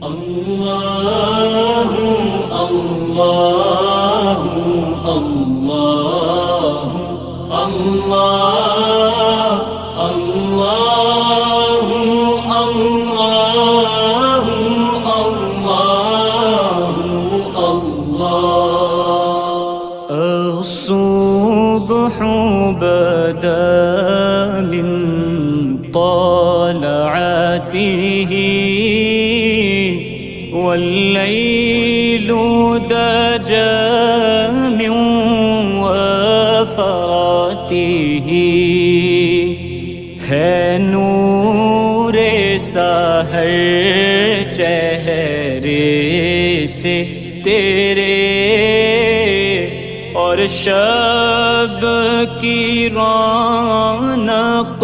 अल्लाहु अल्लाहु अल्लाहु अल्लाह अल्लाहु अल्लाहु अल्लाहु अल्लाह। الصبح بدا من طلعته والليل دجى من وفراته है नूर सहर चेहरे से तेरे और शब की रौनक